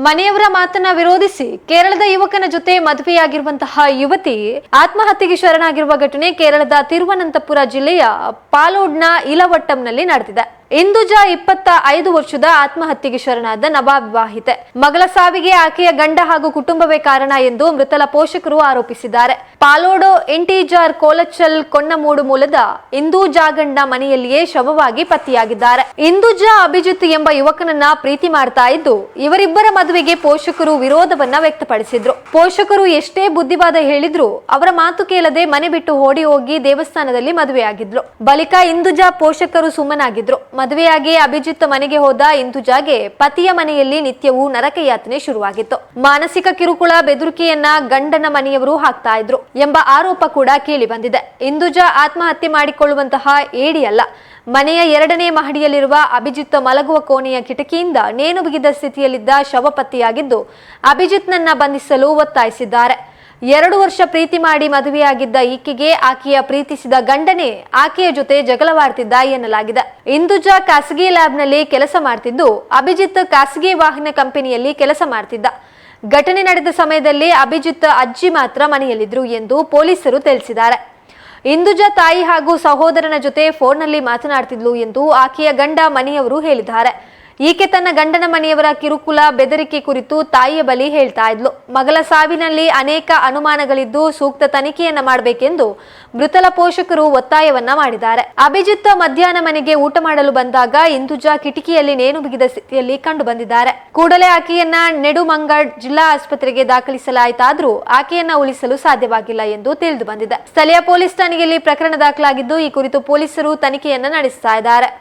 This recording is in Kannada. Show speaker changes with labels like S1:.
S1: ಮನೆಯವರ ಮಾತನ್ನ ವಿರೋಧಿಸಿ ಕೇರಳದ ಯುವಕನ ಜೊತೆ ಮದುವೆಯಾಗಿರುವಂತಹ ಯುವತಿ ಆತ್ಮಹತ್ಯೆಗೆ ಶರಣಾಗಿರುವ ಘಟನೆ ಕೇರಳದ ತಿರುವನಂತಪುರ ಜಿಲ್ಲೆಯ ಪಾಲೋಡ್ನ ಇಲವಟ್ಟಂನಲ್ಲಿ ನಡೆದಿದೆ. ಇಂದುಜಾ 25 ವರ್ಷದ ಆತ್ಮಹತ್ಯೆಗೆ ಶರಣಾದ ನವವಿವಾಹಿತೆ. ಮಗಳ ಸಾವಿಗೆ ಆಕೆಯ ಗಂಡ ಹಾಗೂ ಕುಟುಂಬವೇ ಕಾರಣ ಎಂದು ಮೃತಳ ಪೋಷಕರು ಆರೋಪಿಸಿದ್ದಾರೆ. ಪಾಲೋಡು ಇಂಟೀಜಾರ್ ಕೋಲಚಲ್ ಕೊನ್ನಮೂಡು ಮೂಲದ ಇಂದುಜಾ ಗಂಡ ಮನೆಯಲ್ಲಿಯೇ ಶವವಾಗಿ ಪತ್ತೆಯಾಗಿದ್ದಾರೆ. ಇಂದುಜಾ ಅಭಿಜಿತ್ ಎಂಬ ಯುವಕನನ್ನ ಪ್ರೀತಿ ಮಾಡ್ತಾ ಇದ್ದು ಇವರಿಬ್ಬರ ಮದುವೆಗೆ ಪೋಷಕರು ವಿರೋಧವನ್ನ ವ್ಯಕ್ತಪಡಿಸಿದ್ರು. ಪೋಷಕರು ಎಷ್ಟೇ ಬುದ್ಧಿವಾದ ಹೇಳಿದ್ರು ಅವರ ಮಾತು ಕೇಳದೆ ಮನೆ ಬಿಟ್ಟು ಓಡಿ ಹೋಗಿ ದೇವಸ್ಥಾನದಲ್ಲಿ ಮದುವೆಯಾಗಿದ್ಲು. ಬಳಿಕ ಇಂದುಜಾ ಪೋಷಕರು ಸುಮ್ಮನಾಗಿದ್ರು. ಮದುವೆಯಾಗಿ ಅಭಿಜಿತ್ ಮನೆಗೆ ಹೋದ ಇಂದುಜಾಗೆ ಪತಿಯ ಮನೆಯಲ್ಲಿ ನಿತ್ಯವೂ ನರಕಯಾತನೆ ಶುರುವಾಗಿತ್ತು. ಮಾನಸಿಕ ಕಿರುಕುಳ, ಬೆದರಿಕೆಯನ್ನ ಗಂಡನ ಮನೆಯವರು ಹಾಕ್ತಾ ಇದ್ರು ಎಂಬ ಆರೋಪ ಕೂಡ ಕೇಳಿ ಬಂದಿದೆ. ಇಂದುಜಾ ಆತ್ಮಹತ್ಯೆ ಮಾಡಿಕೊಳ್ಳುವಂತಹ ಏಡಿಯಲ್ಲ. ಮನೆಯ 2ನೇ ಮಹಡಿಯಲ್ಲಿರುವ ಅಭಿಜಿತ್ ಮಲಗುವ ಕೋಣೆಯ ಕಿಟಕಿಯಿಂದ ನೇಣು ಬಿಗಿದ ಸ್ಥಿತಿಯಲ್ಲಿದ್ದ ಶವ ಪತ್ತೆಯಾಗಿದ್ದು ಅಭಿಜಿತ್ನನ್ನ ಬಂಧಿಸಲು ಒತ್ತಾಯಿಸಿದ್ದಾರೆ. 2 ವರ್ಷ ಪ್ರೀತಿ ಮಾಡಿ ಮದುವೆಯಾಗಿದ್ದ ಈಕೆಗೆ ಆಕೆಯ ಪ್ರೀತಿಸಿದ ಗಂಡನೇ ಆಕೆಯ ಜೊತೆ ಜಗಳವಾಡ್ತಿದ್ದ ಎನ್ನಲಾಗಿದೆ. ಇಂದುಜಾ ಖಾಸಗಿ ಲ್ಯಾಬ್ನಲ್ಲಿ ಕೆಲಸ ಮಾಡ್ತಿದ್ದು ಅಭಿಜಿತ್ ಖಾಸಗಿ ವಾಹನ ಕಂಪನಿಯಲ್ಲಿ ಕೆಲಸ ಮಾಡ್ತಿದ್ದ. ಘಟನೆ ನಡೆದ ಸಮಯದಲ್ಲಿ ಅಭಿಜಿತ್ ಅಜ್ಜಿ ಮಾತ್ರ ಮನೆಯಲ್ಲಿದ್ರು ಎಂದು ಪೊಲೀಸರು ತಿಳಿಸಿದ್ದಾರೆ. ಇಂದುಜಾ ತಾಯಿ ಹಾಗೂ ಸಹೋದರನ ಜೊತೆ ಫೋನ್ನಲ್ಲಿ ಮಾತನಾಡ್ತಿದ್ಲು ಎಂದು ಆಕೆಯ ಗಂಡ ಮನೆಯವರು ಹೇಳಿದ್ದಾರೆ. ಈಕೆ ತನ್ನ ಗಂಡನ ಮನೆಯವರ ಕಿರುಕುಳ, ಬೆದರಿಕೆ ಕುರಿತು ತಾಯಿಯ ಬಳಿ ಹೇಳ್ತಾ ಇದ್ಲು. ಮಗಳ ಸಾವಿನಲ್ಲಿ ಅನೇಕ ಅನುಮಾನಗಳಿದ್ದು ಸೂಕ್ತ ತನಿಖೆಯನ್ನ ಮಾಡಬೇಕೆಂದು ಮೃತಳ ಪೋಷಕರು ಒತ್ತಾಯವನ್ನ ಮಾಡಿದ್ದಾರೆ. ಅಭಿಜಿತ್ ಮಧ್ಯಾಹ್ನ ಮನೆಗೆ ಊಟ ಮಾಡಲು ಬಂದಾಗ ಇಂದುಜಾ ಕಿಟಕಿಯಲ್ಲಿ ನೇಣು ಬಿಗಿದ ಸ್ಥಿತಿಯಲ್ಲಿ ಕಂಡು ಬಂದಿದ್ದಾರೆ. ಕೂಡಲೇ ಆಕೆಯನ್ನ ನೆಡುಮಂಗಡ್ ಜಿಲ್ಲಾ ಆಸ್ಪತ್ರೆಗೆ ದಾಖಲಿಸಲಾಯಿತಾದ್ರೂ ಆಕೆಯನ್ನ ಉಳಿಸಲು ಸಾಧ್ಯವಾಗಿಲ್ಲ ಎಂದು ತಿಳಿದು ಬಂದಿದೆ. ಸ್ಥಳೀಯ ಪೊಲೀಸ್ ಠಾಣೆಯಲ್ಲಿ ಪ್ರಕರಣ ದಾಖಲಾಗಿದ್ದು ಈ ಕುರಿತು ಪೊಲೀಸರು ತನಿಖೆಯನ್ನ ನಡೆಸ್ತಾ ಇದ್ದಾರೆ.